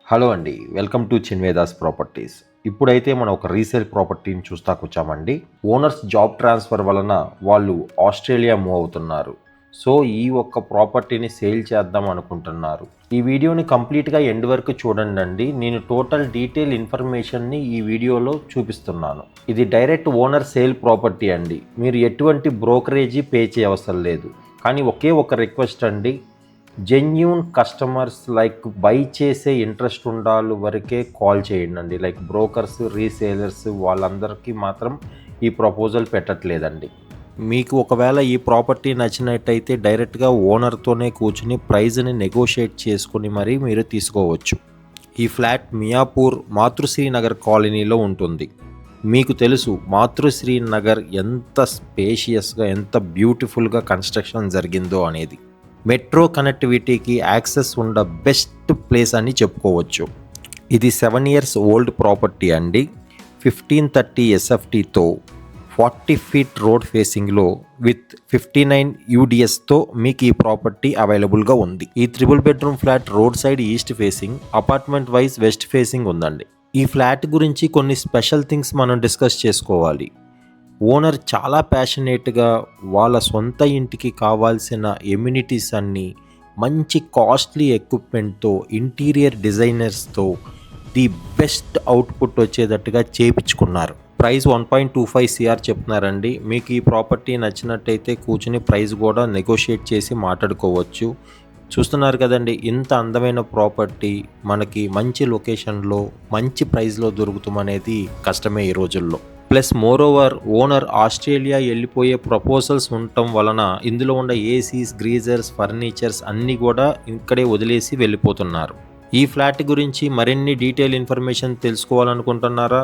Hello అండి, welcome to చిన్వేదాస్ properties. ఇప్పుడైతే మనం ఒక రీసేల్ ప్రాపర్టీని చూస్తాకొచ్చామండి. ఓనర్స్ జాబ్ ట్రాన్స్ఫర్ వలన వాళ్ళు ఆస్ట్రేలియా మూవ్ అవుతున్నారు. సో ఈ ఒక్క ప్రాపర్టీని సేల్ చేద్దాం అనుకుంటున్నారు. ఈ వీడియోని కంప్లీట్గా ఎండ్ వరకు చూడండి. నేను టోటల్ డీటెయిల్ ఇన్ఫర్మేషన్ని ఈ వీడియోలో చూపిస్తున్నాను. ఇది డైరెక్ట్ ఓనర్ సేల్ ప్రాపర్టీ అండి. మీరు ఎటువంటి బ్రోకరేజీ పే చేయవసరం లేదు. కానీ ఒకే ఒక రిక్వెస్ట్ అండి, జెన్యూన్ కస్టమర్స్ లైక్ బై చేసే ఇంట్రెస్ట్ ఉండాలి వరకే కాల్ చేయండి. లైక్ బ్రోకర్స్, రీసేలర్స్ వాళ్ళందరికీ మాత్రం ఈ ప్రపోజల్ పెట్టట్లేదండి. మీకు ఒకవేళ ఈ ప్రాపర్టీ నచ్చినట్టయితే డైరెక్ట్గా ఓనర్తోనే కూర్చుని ప్రైజ్ని నెగోషియేట్ చేసుకుని మరీ మీరు తీసుకోవచ్చు. ఈ ఫ్లాట్ మియాపూర్ మాతృశ్రీ నగర్ కాలనీలో ఉంటుంది. మీకు తెలుసు మాతృశ్రీ నగర్ ఎంత స్పేషియస్గా, ఎంత బ్యూటిఫుల్గా కన్స్ట్రక్షన్ జరిగిందో అనేది. మెట్రో కనెక్టివిటీకి యాక్సెస్ ఉన్న బెస్ట్ ప్లేస్ అని చెప్పుకోవచ్చు. ఇది 7 years ఓల్డ్ ప్రాపర్టీ అండి. 1530 SFTతో 40 feet రోడ్ ఫేసింగ్లో విత్ 59 UDSతో మీకు ఈ ప్రాపర్టీ అవైలబుల్గా ఉంది. ఈ 3 bedroom flat road side east facing, apartment wise west facing ఉందండి. ఈ ఫ్లాట్ గురించి కొన్ని స్పెషల్ థింగ్స్ మనం డిస్కస్ చేసుకోవాలి. ఓనర్ చాలా ప్యాషనేట్గా వాళ్ళ సొంత ఇంటికి కావాల్సిన ఎమ్యూనిటీస్ అన్నీ మంచి costly ఎక్విప్మెంట్తో, interior డిజైనర్స్తో the best output వచ్చేటట్టుగా చేపించుకున్నారు. ప్రైస్ 1.25 CR చెప్తున్నారండి. మీకు ఈ ప్రాపర్టీ నచ్చినట్టయితే కూర్చుని ప్రైస్ కూడా నెగోషియేట్ చేసి మాట్లాడుకోవచ్చు. చూస్తున్నారు కదండి, ఇంత అందమైన ప్రాపర్టీ మనకి మంచి లొకేషన్లో మంచి ప్రైస్లో దొరుకుతామనేది కష్టమే ఈ రోజుల్లో. ప్లస్ మోరోవర్ ఓనర్ ఆస్ట్రేలియా వెళ్ళిపోయే ప్రపోజల్స్ ఉండటం వలన ఇందులో ఉన్న ఏసీస్, గ్రీజర్స్, ఫర్నిచర్స్ అన్నీ కూడా ఇక్కడే వదిలేసి వెళ్ళిపోతున్నారు. ఈ ఫ్లాట్ గురించి మరిన్ని డీటెయిల్ ఇన్ఫర్మేషన్ తెలుసుకోవాలనుకుంటున్నారా?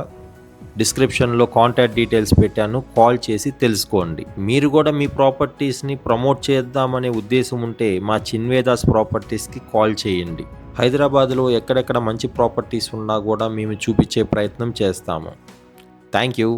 డిస్క్రిప్షన్లో కాంటాక్ట్ డీటెయిల్స్ పెట్టాను, కాల్ చేసి తెలుసుకోండి. మీరు కూడా మీ ప్రాపర్టీస్ని ప్రమోట్ చేద్దామనే ఉద్దేశం ఉంటే మా చిన్వేదాస్ ప్రాపర్టీస్కి కాల్ చేయండి. హైదరాబాద్లో ఎక్కడెక్కడ మంచి ప్రాపర్టీస్ ఉన్నా కూడా మేము చూపించే ప్రయత్నం చేస్తాము. Thank you.